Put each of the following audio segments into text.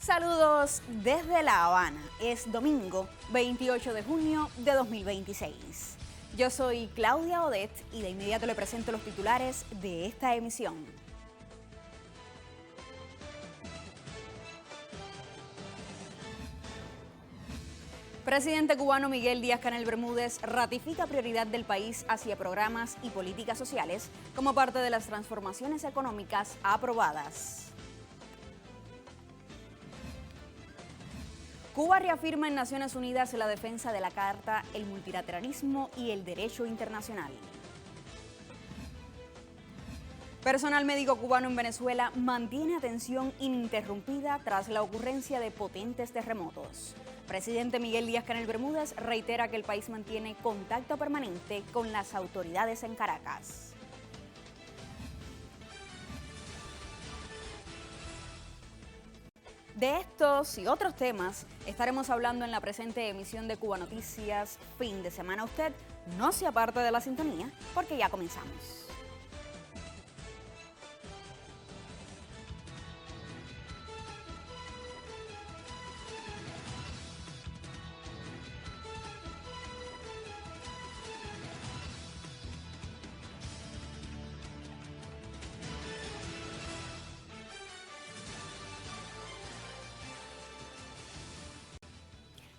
Saludos desde La Habana. Es domingo 28 de junio de 2026. Yo soy Claudia Odet y de inmediato le presento los titulares de esta emisión. Presidente cubano Miguel Díaz-Canel Bermúdez ratifica prioridad del país hacia programas y políticas sociales como parte de las transformaciones económicas aprobadas. Cuba reafirma en Naciones Unidas la defensa de la Carta, el multilateralismo y el derecho internacional. Personal médico cubano en Venezuela mantiene atención ininterrumpida tras la ocurrencia de potentes terremotos. Presidente Miguel Díaz-Canel Bermúdez reitera que el país mantiene contacto permanente con las autoridades en Caracas. De estos y otros temas estaremos hablando en la presente emisión de Cuba Noticias Fin de Semana. Usted no se aparte de la sintonía porque ya comenzamos.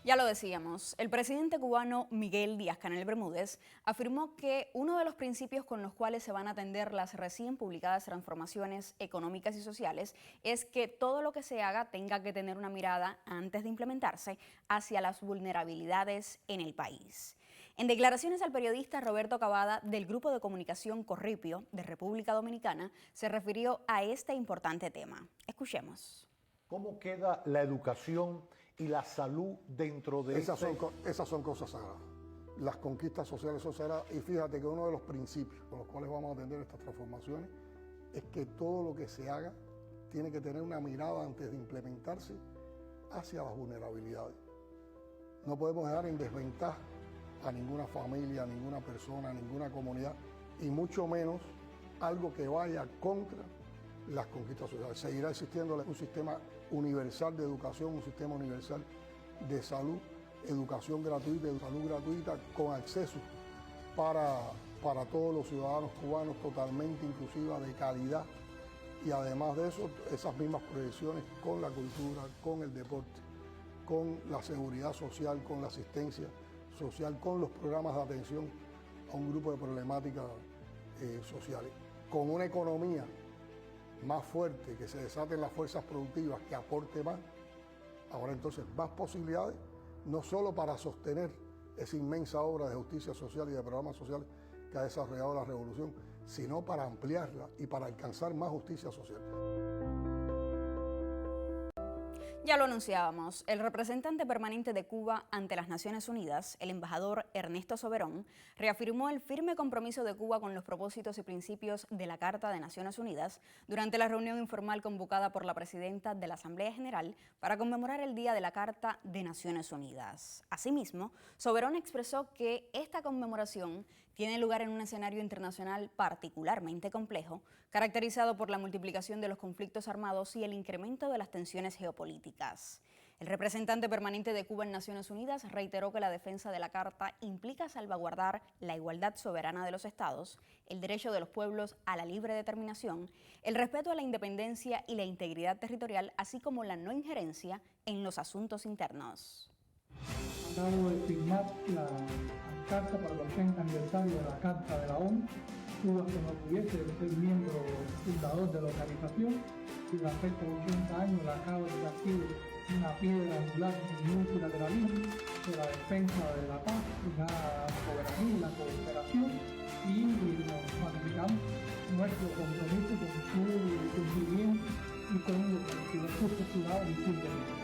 Ya lo decíamos, el presidente cubano Miguel Díaz-Canel Bermúdez afirmó que uno de los principios con los cuales se van a atender las recién publicadas transformaciones económicas y sociales es que todo lo que se haga tenga que tener una mirada, antes de implementarse, hacia las vulnerabilidades en el país. En declaraciones al periodista Roberto Cavada del Grupo de Comunicación Corripio de República Dominicana, se refirió a este importante tema. Escuchemos. ¿Cómo queda la educación y la salud dentro de esas son cosas sagradas. Las conquistas sociales son sagradas y fíjate que uno de los principios con los cuales vamos a atender estas transformaciones es que todo lo que se haga tiene que tener una mirada antes de implementarse hacia las vulnerabilidades. No podemos dejar en desventaja a ninguna familia, a ninguna persona, a ninguna comunidad y mucho menos algo que vaya contra las conquistas sociales. Seguirá existiendo un sistema universal de educación, un sistema universal de salud, educación gratuita, salud gratuita con acceso para todos los ciudadanos cubanos, totalmente inclusiva, de calidad. Y además de eso, esas mismas proyecciones con la cultura, con el deporte, con la seguridad social, con la asistencia social, con los programas de atención a un grupo de problemáticas sociales, con una economía más fuerte, que se desaten las fuerzas productivas, que aporte más, ahora entonces más posibilidades, no solo para sostener esa inmensa obra de justicia social y de programas sociales que ha desarrollado la revolución, sino para ampliarla y para alcanzar más justicia social. Ya lo anunciábamos, el representante permanente de Cuba ante las Naciones Unidas, el embajador Ernesto Soberón, reafirmó el firme compromiso de Cuba con los propósitos y principios de la Carta de Naciones Unidas durante la reunión informal convocada por la presidenta de la Asamblea General para conmemorar el Día de la Carta de Naciones Unidas. Asimismo, Soberón expresó que esta conmemoración tiene lugar en un escenario internacional particularmente complejo, caracterizado por la multiplicación de los conflictos armados y el incremento de las tensiones geopolíticas. El representante permanente de Cuba en Naciones Unidas reiteró que la defensa de la Carta implica salvaguardar la igualdad soberana de los estados, el derecho de los pueblos a la libre determinación, el respeto a la independencia y la integridad territorial, así como la no injerencia en los asuntos internos. Acabo de firmar la Carta para el 80 aniversario de la Carta de la ONU. Cuba se enorgullece de ser miembro fundador de la organización y respecto a 80 años la acaba de ser una piedra angular del multilateralismo, de la defensa de la paz, la soberanía y la cooperación, y nos manifestamos nuestro compromiso con su cumplimiento y con los recursos postulados y sus derechos.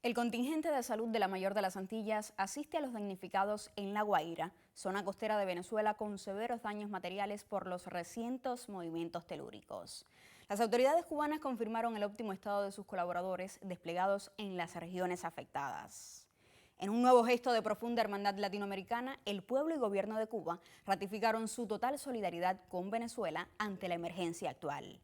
El contingente de salud de la Mayor de las Antillas asiste a los damnificados en La Guaira, zona costera de Venezuela, con severos daños materiales por los recientes movimientos telúricos. Las autoridades cubanas confirmaron el óptimo estado de sus colaboradores desplegados en las regiones afectadas. En un nuevo gesto de profunda hermandad latinoamericana, el pueblo y gobierno de Cuba ratificaron su total solidaridad con Venezuela ante la emergencia actual.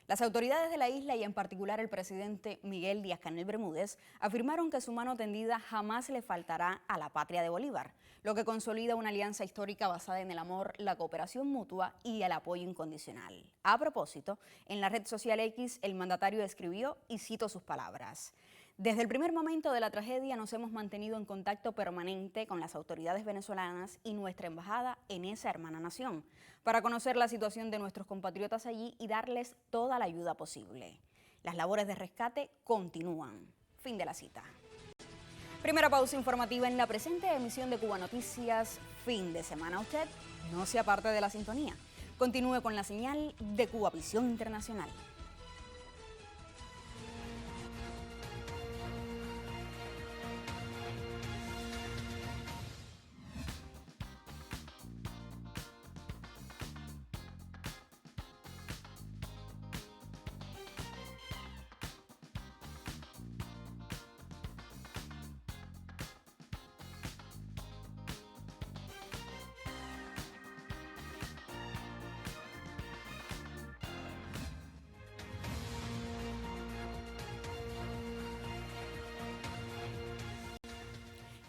Las autoridades de la isla y en particular el presidente Miguel Díaz-Canel Bermúdez afirmaron que su mano tendida jamás le faltará a la patria de Bolívar, lo que consolida una alianza histórica basada en el amor, la cooperación mutua y el apoyo incondicional. A propósito, en la red social X el mandatario escribió y cito sus palabras: "Desde el primer momento de la tragedia nos hemos mantenido en contacto permanente con las autoridades venezolanas y nuestra embajada en esa hermana nación, para conocer la situación de nuestros compatriotas allí y darles toda la ayuda posible. Las labores de rescate continúan". Fin de la cita. Primera pausa informativa en la presente emisión de Cuba Noticias, fin de semana. Usted no se aparte de la sintonía. Continúe con la señal de Cuba Visión Internacional.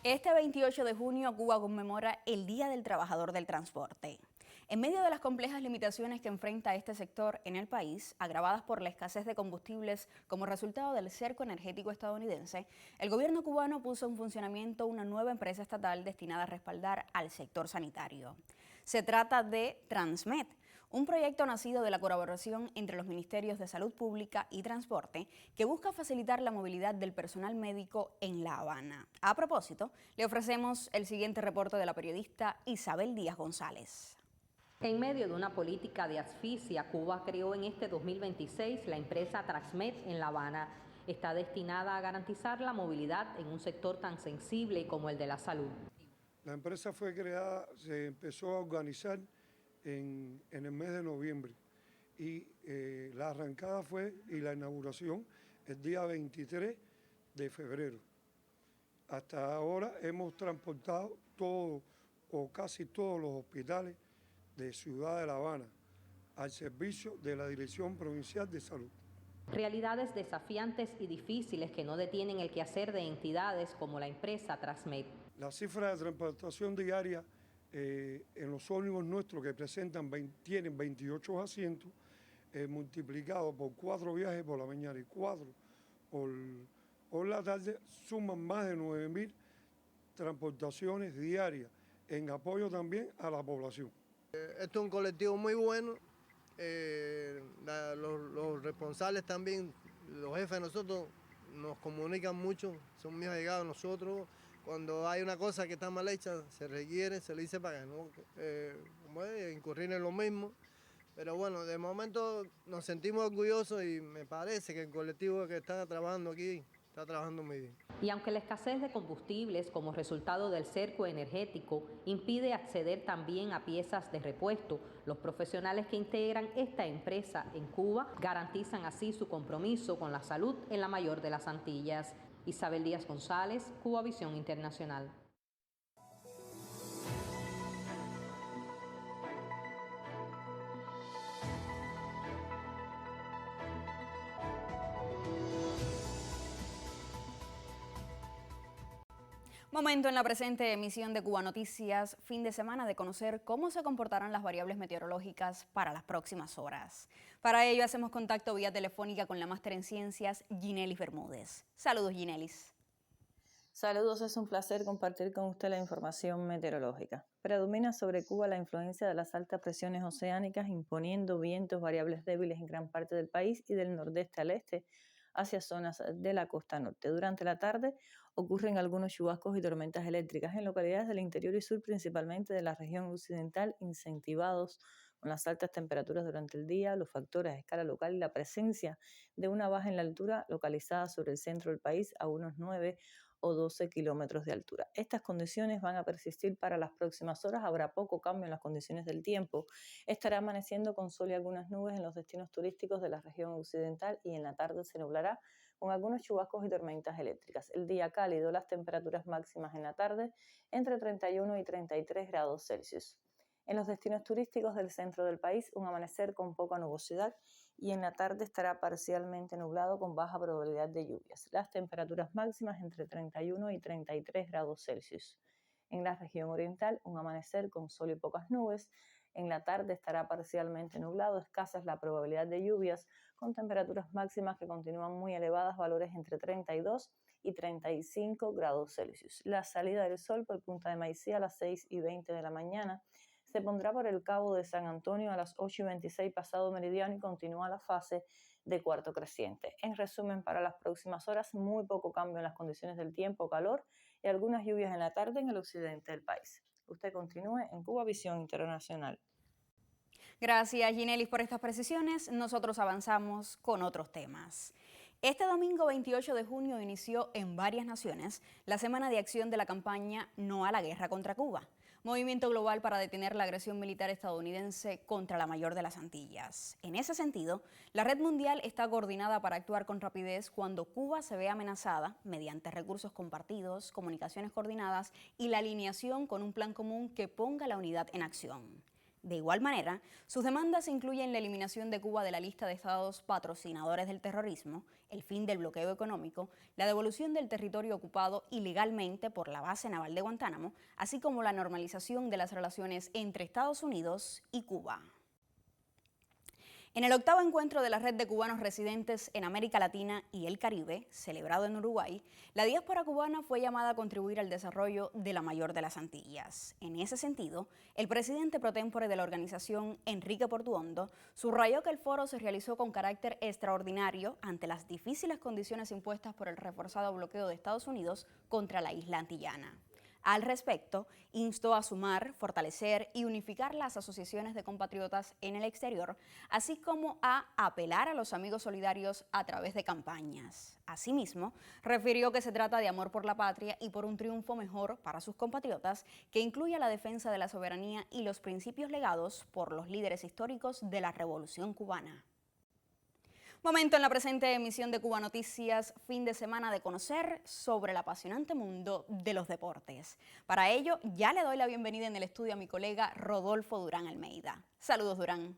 Este 28 de junio, Cuba conmemora el Día del Trabajador del Transporte. En medio de las complejas limitaciones que enfrenta este sector en el país, agravadas por la escasez de combustibles como resultado del cerco energético estadounidense, el gobierno cubano puso en funcionamiento una nueva empresa estatal destinada a respaldar al sector sanitario. Se trata de Transmed, un proyecto nacido de la colaboración entre los Ministerios de Salud Pública y Transporte que busca facilitar la movilidad del personal médico en La Habana. A propósito, le ofrecemos el siguiente reporte de la periodista Isabel Díaz González. En medio de una política de asfixia, Cuba creó en este 2026 la empresa Transmed en La Habana. Está destinada a garantizar la movilidad en un sector tan sensible como el de la salud. La empresa fue creada, se empezó a organizar en el mes de noviembre y la arrancada fue y la inauguración el día 23 de febrero. Hasta ahora hemos transportado todo o casi todos los hospitales de Ciudad de La Habana al servicio de la Dirección Provincial de Salud. Realidades desafiantes y difíciles que no detienen el quehacer de entidades como la empresa Transmed. La cifra de transportación diaria en los ómnibus nuestros que tienen 28 asientos, multiplicado por 4 viajes por la mañana y 4 por la tarde, suman más de 9.000 transportaciones diarias en apoyo también a la población. Esto es un colectivo muy bueno, los responsables también, los jefes de nosotros nos comunican mucho, son muy allegados a nosotros. Cuando hay una cosa que está mal hecha, se requiere, se le dice para que no incurrir en lo mismo. Pero bueno, de momento nos sentimos orgullosos y me parece que el colectivo que está trabajando aquí está trabajando muy bien. Y aunque la escasez de combustibles como resultado del cerco energético impide acceder también a piezas de repuesto, los profesionales que integran esta empresa en Cuba garantizan así su compromiso con la salud en la mayor de las Antillas. Isabel Díaz González, Cuba Visión Internacional. Momento en la presente emisión de Cuba Noticias, fin de semana, de conocer cómo se comportarán las variables meteorológicas para las próximas horas. Para ello hacemos contacto vía telefónica con la máster en ciencias, Ginelis Bermúdez. Saludos, Ginelis. Saludos, es un placer compartir con usted la información meteorológica. Predomina sobre Cuba la influencia de las altas presiones oceánicas, imponiendo vientos variables débiles en gran parte del país y del nordeste al este hacia zonas de la costa norte. Durante la tarde ocurren algunos chubascos y tormentas eléctricas en localidades del interior y sur, principalmente de la región occidental, incentivados con las altas temperaturas durante el día, los factores a escala local y la presencia de una baja en la altura localizada sobre el centro del país a unos 9 o 12 kilómetros de altura. Estas condiciones van a persistir para las próximas horas. Habrá poco cambio en las condiciones del tiempo. Estará amaneciendo con sol y algunas nubes en los destinos turísticos de la región occidental y en la tarde se nublará con algunos chubascos y tormentas eléctricas. El día cálido, las temperaturas máximas en la tarde entre 31 y 33 grados Celsius. En los destinos turísticos del centro del país, un amanecer con poca nubosidad y en la tarde estará parcialmente nublado con baja probabilidad de lluvias. Las temperaturas máximas entre 31 y 33 grados Celsius. En la región oriental, un amanecer con sol y pocas nubes. En la tarde estará parcialmente nublado, escasa es la probabilidad de lluvias, con temperaturas máximas que continúan muy elevadas, valores entre 32 y 35 grados Celsius. La salida del sol por Punta de Maicía a las 6:20 de la mañana se pondrá por el Cabo de San Antonio a las 8:26 pasado meridiano y continúa la fase de cuarto creciente. En resumen, para las próximas horas, muy poco cambio en las condiciones del tiempo, calor y algunas lluvias en la tarde en el occidente del país. Usted continúe en Cuba Visión Internacional. Gracias, Ginelis, por estas precisiones. Nosotros avanzamos con otros temas. Este domingo 28 de junio inició en varias naciones la semana de acción de la campaña No a la guerra contra Cuba, movimiento global para detener la agresión militar estadounidense contra la mayor de las Antillas. En ese sentido, la red mundial está coordinada para actuar con rapidez cuando Cuba se ve amenazada mediante recursos compartidos, comunicaciones coordinadas y la alineación con un plan común que ponga la unidad en acción. De igual manera, sus demandas incluyen la eliminación de Cuba de la lista de estados patrocinadores del terrorismo, el fin del bloqueo económico, la devolución del territorio ocupado ilegalmente por la base naval de Guantánamo, así como la normalización de las relaciones entre Estados Unidos y Cuba. En el octavo encuentro de la red de cubanos residentes en América Latina y el Caribe, celebrado en Uruguay, la diáspora cubana fue llamada a contribuir al desarrollo de la mayor de las Antillas. En ese sentido, el presidente pro tempore de la organización, Enrique Portuondo, subrayó que el foro se realizó con carácter extraordinario ante las difíciles condiciones impuestas por el reforzado bloqueo de Estados Unidos contra la isla antillana. Al respecto, instó a sumar, fortalecer y unificar las asociaciones de compatriotas en el exterior, así como a apelar a los amigos solidarios a través de campañas. Asimismo, refirió que se trata de amor por la patria y por un triunfo mejor para sus compatriotas que incluya la defensa de la soberanía y los principios legados por los líderes históricos de la Revolución Cubana. Momento en la presente emisión de Cuba Noticias, fin de semana de conocer sobre el apasionante mundo de los deportes. Para ello, ya le doy la bienvenida en el estudio a mi colega Rodolfo Durán Almeida. Saludos, Durán.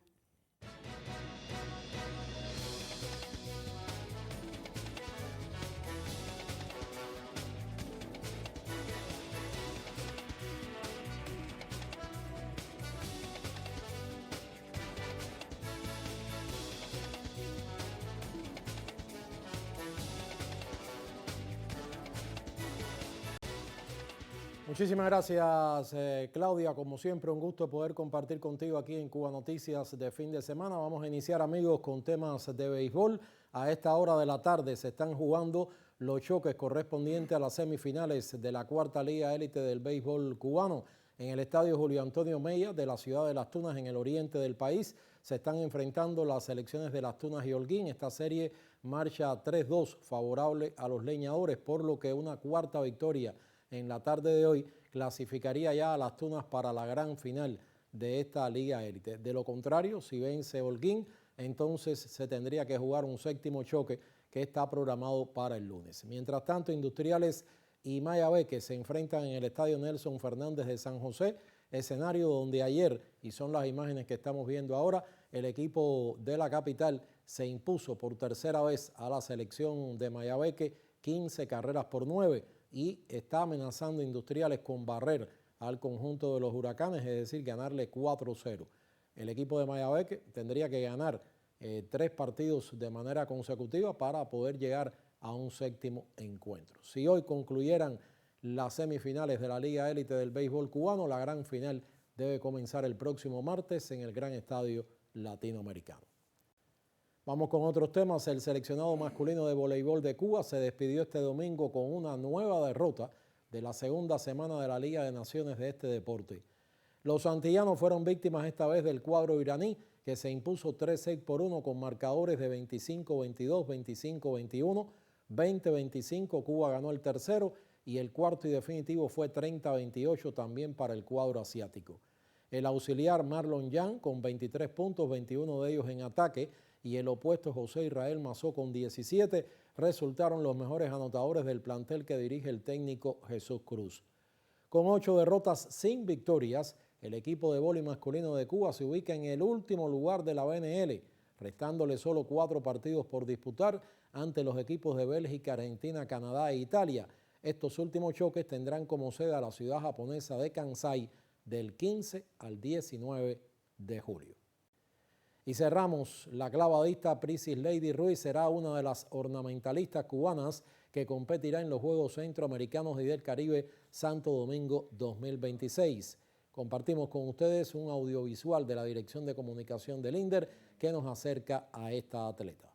Muchísimas gracias, Claudia. Como siempre, un gusto poder compartir contigo aquí en Cuba Noticias de fin de semana. Vamos a iniciar, amigos, con temas de béisbol. A esta hora de la tarde se están jugando los choques correspondientes a las semifinales de la cuarta Liga Élite del béisbol cubano. En el estadio Julio Antonio Mella de la ciudad de Las Tunas, en el oriente del país, se están enfrentando las selecciones de Las Tunas y Holguín. Esta serie marcha 3-2 favorable a los leñadores, por lo que una cuarta victoria en la tarde de hoy clasificaría ya a Las Tunas para la gran final de esta Liga Élite. De lo contrario, si vence Holguín, entonces se tendría que jugar un séptimo choque que está programado para el lunes. Mientras tanto, Industriales y Mayabeque se enfrentan en el estadio Nelson Fernández de San José, escenario donde ayer, y son las imágenes que estamos viendo ahora, el equipo de la capital se impuso por tercera vez a la selección de Mayabeque 15 carreras por 9 y está amenazando Industriales con barrer al conjunto de los Huracanes, es decir, ganarle 4-0. El equipo de Mayabeque tendría que ganar 3 partidos de manera consecutiva para poder llegar a un séptimo encuentro. Si hoy concluyeran las semifinales de la Liga Élite del béisbol cubano, la gran final debe comenzar el próximo martes en el Gran Estadio Latinoamericano. Vamos con otros temas. El seleccionado masculino de voleibol de Cuba se despidió este domingo con una nueva derrota de la segunda semana de la Liga de Naciones de este deporte. Los antillanos fueron víctimas esta vez del cuadro iraní, que se impuso 3-6-1 con marcadores de 25-22, 25-21, 20-25. Cuba ganó el tercero y el cuarto y definitivo fue 30-28 también para el cuadro asiático. El auxiliar Marlon Yang con 23 puntos, 21 de ellos en ataque, y el opuesto José Israel Mazó con 17, resultaron los mejores anotadores del plantel que dirige el técnico Jesús Cruz. Con 8 derrotas sin victorias, el equipo de vóley masculino de Cuba se ubica en el último lugar de la BNL, restándole solo 4 partidos por disputar ante los equipos de Bélgica, Argentina, Canadá e Italia. Estos últimos choques tendrán como sede a la ciudad japonesa de Kansai del 15 al 19 de julio. Y cerramos, la clavadista Prisis Lady Ruiz será una de las ornamentalistas cubanas que competirá en los Juegos Centroamericanos y del Caribe Santo Domingo 2026. Compartimos con ustedes un audiovisual de la Dirección de Comunicación del INDER que nos acerca a esta atleta.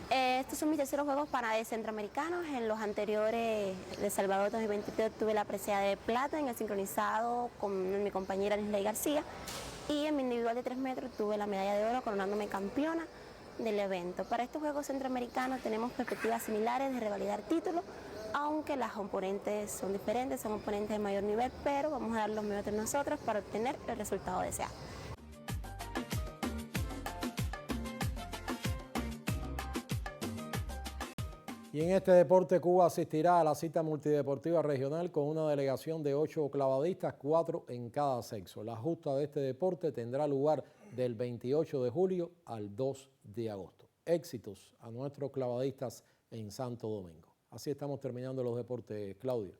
Estos son mis terceros Juegos Centroamericanos. En los anteriores de Salvador 2023 tuve la presea de plata en el sincronizado con mi compañera Nisley García. Y en mi individual de 3 metros tuve la medalla de oro coronándome campeona del evento. Para estos Juegos Centroamericanos tenemos perspectivas similares de revalidar títulos, aunque las oponentes son diferentes, son oponentes de mayor nivel, pero vamos a dar los mejores de nosotros para obtener el resultado deseado. Y en este deporte Cuba asistirá a la cita multideportiva regional con una delegación de 8 clavadistas, 4 en cada sexo. La justa de este deporte tendrá lugar del 28 de julio al 2 de agosto. Éxitos a nuestros clavadistas en Santo Domingo. Así estamos terminando los deportes, Claudia.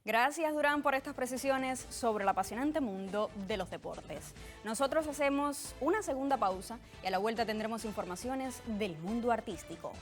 Gracias, Durán, por estas precisiones sobre el apasionante mundo de los deportes. Nosotros hacemos una segunda pausa y a la vuelta tendremos informaciones del mundo artístico.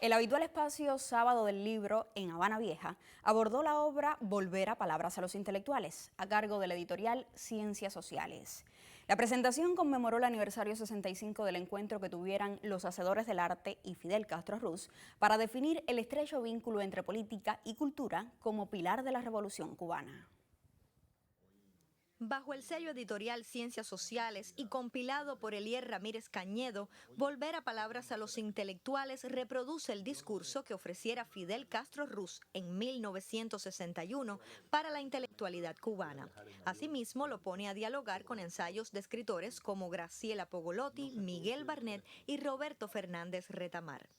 El habitual espacio Sábado del Libro en Habana Vieja abordó la obra Volver a Palabras a los Intelectuales, a cargo de la editorial Ciencias Sociales. La presentación conmemoró el aniversario 65 del encuentro que tuvieran los hacedores del arte y Fidel Castro Ruz para definir el estrecho vínculo entre política y cultura como pilar de la Revolución cubana. Bajo el sello editorial Ciencias Sociales y compilado por Elier Ramírez Cañedo, Volver a Palabras a los Intelectuales reproduce el discurso que ofreciera Fidel Castro Ruz en 1961 para la intelectualidad cubana. Asimismo, lo pone a dialogar con ensayos de escritores como Graciela Pogolotti, Miguel Barnett y Roberto Fernández Retamar.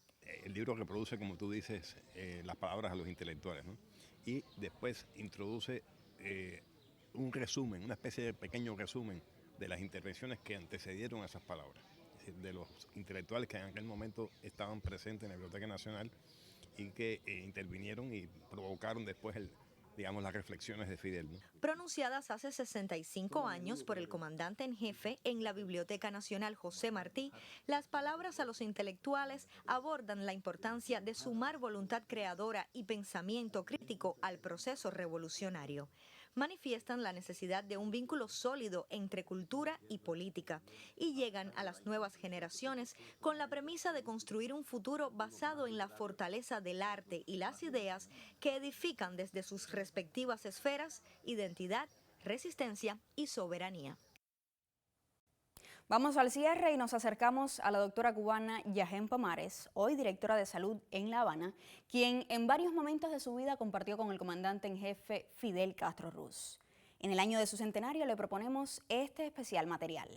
El libro reproduce, como tú dices, las palabras a los intelectuales, ¿no? Y después introduce un resumen, una especie de pequeño resumen de las intervenciones que antecedieron a esas palabras, de los intelectuales que en aquel momento estaban presentes en la Biblioteca Nacional y que intervinieron y provocaron después las reflexiones de Fidel, ¿no? Pronunciadas hace 65 años por el comandante en jefe en la Biblioteca Nacional José Martí, las palabras a los intelectuales abordan la importancia de sumar voluntad creadora y pensamiento crítico al proceso revolucionario. Manifiestan la necesidad de un vínculo sólido entre cultura y política y llegan a las nuevas generaciones con la premisa de construir un futuro basado en la fortaleza del arte y las ideas que edifican desde sus respectivas esferas, identidad, resistencia y soberanía. Vamos al cierre y nos acercamos a la doctora cubana Yajen Pomares, hoy directora de salud en La Habana, quien en varios momentos de su vida compartió con el comandante en jefe Fidel Castro Ruz. En el año de su centenario le proponemos este especial material.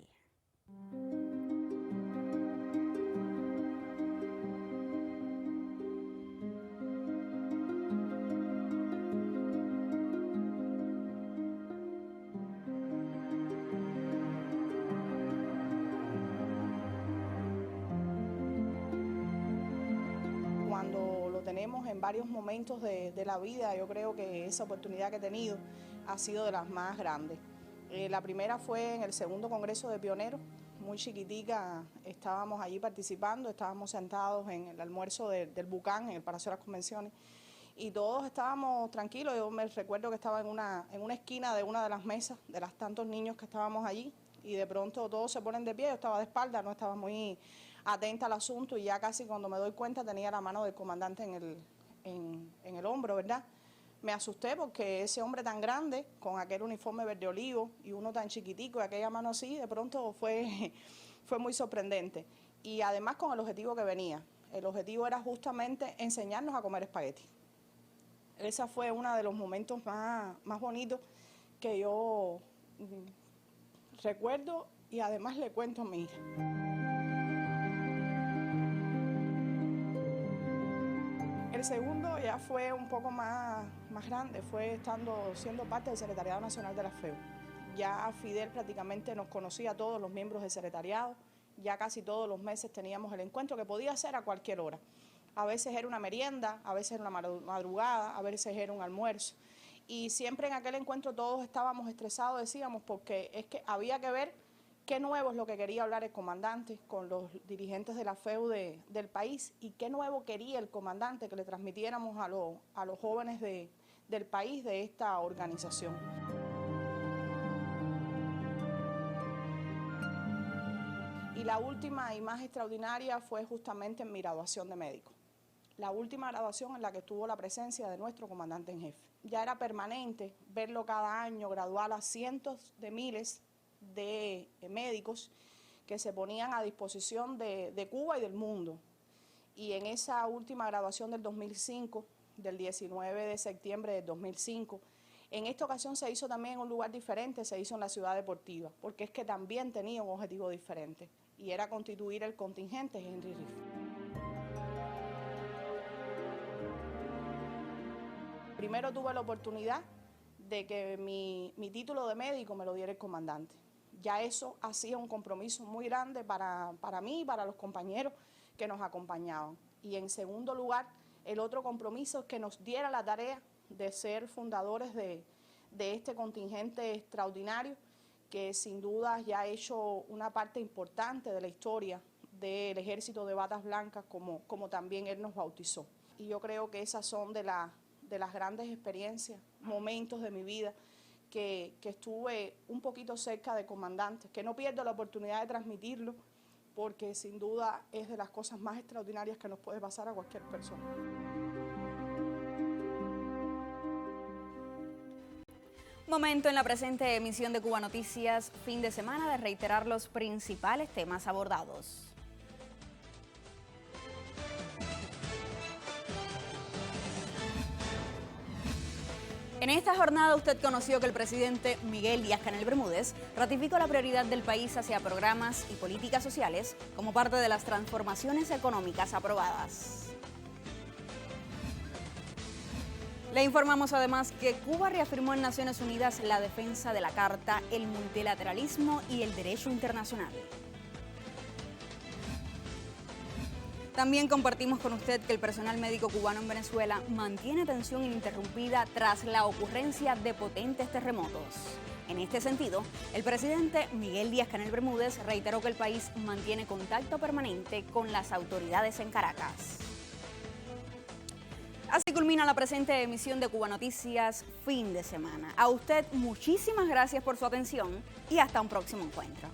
En varios momentos de la vida, yo creo que esa oportunidad que he tenido ha sido de las más grandes. La primera fue en el segundo Congreso de Pioneros, muy chiquitica, estábamos allí participando, estábamos sentados en el almuerzo del Bucán, en el Palacio de las Convenciones, y todos estábamos tranquilos. Yo me recuerdo que estaba en una esquina de una de las mesas, de los tantos niños que estábamos allí, y de pronto todos se ponen de pie, yo estaba de espalda, no estaba muy atenta al asunto, y ya casi cuando me doy cuenta tenía la mano del comandante en el hombro, ¿verdad? Me asusté porque ese hombre tan grande, con aquel uniforme verde olivo y uno tan chiquitico y aquella mano así, de pronto fue muy sorprendente. Y además con el objetivo que venía. El objetivo era justamente enseñarnos a comer espagueti. Ese fue uno de los momentos más bonitos que yo recuerdo y además le cuento a mi hija. El segundo ya fue un poco más grande, fue siendo parte del Secretariado Nacional de la FEU. Ya Fidel prácticamente nos conocía a todos los miembros del secretariado, ya casi todos los meses teníamos el encuentro que podía ser a cualquier hora. A veces era una merienda, a veces era una madrugada, a veces era un almuerzo. Y siempre en aquel encuentro todos estábamos estresados, decíamos, porque es que había que ver qué nuevo es lo que quería hablar el comandante con los dirigentes de la FEU del país y qué nuevo quería el comandante que le transmitiéramos a los jóvenes del país, de esta organización. Y la última y más extraordinaria fue justamente en mi graduación de médico. La última graduación en la que tuvo la presencia de nuestro comandante en jefe. Ya era permanente verlo cada año graduar a cientos de miles de médicos que se ponían a disposición de Cuba y del mundo. Y en esa última graduación del 2005, del 19 de septiembre del 2005, en esta ocasión se hizo también en un lugar diferente, se hizo en la Ciudad Deportiva, porque es que también tenía un objetivo diferente, y era constituir el contingente Henry Riff. Primero tuve la oportunidad de que mi título de médico me lo diera el comandante. Ya eso hacía un compromiso muy grande para mí y para los compañeros que nos acompañaban. Y en segundo lugar, el otro compromiso es que nos diera la tarea de ser fundadores de este contingente extraordinario que sin duda ya ha hecho una parte importante de la historia del Ejército de Batas Blancas, como también él nos bautizó. Y yo creo que esas son de las grandes experiencias, momentos de mi vida que estuve un poquito cerca de comandantes, que no pierdo la oportunidad de transmitirlo, porque sin duda es de las cosas más extraordinarias que nos puede pasar a cualquier persona. Momento en la presente emisión de Cuba Noticias, fin de semana, de reiterar los principales temas abordados. En esta jornada usted conoció que el presidente Miguel Díaz-Canel Bermúdez ratificó la prioridad del país hacia programas y políticas sociales como parte de las transformaciones económicas aprobadas. Le informamos además que Cuba reafirmó en Naciones Unidas la defensa de la Carta, el multilateralismo y el derecho internacional. También compartimos con usted que el personal médico cubano en Venezuela mantiene atención ininterrumpida tras la ocurrencia de potentes terremotos. En este sentido, el presidente Miguel Díaz-Canel Bermúdez reiteró que el país mantiene contacto permanente con las autoridades en Caracas. Así culmina la presente emisión de Cuba Noticias, fin de semana. A usted muchísimas gracias por su atención y hasta un próximo encuentro.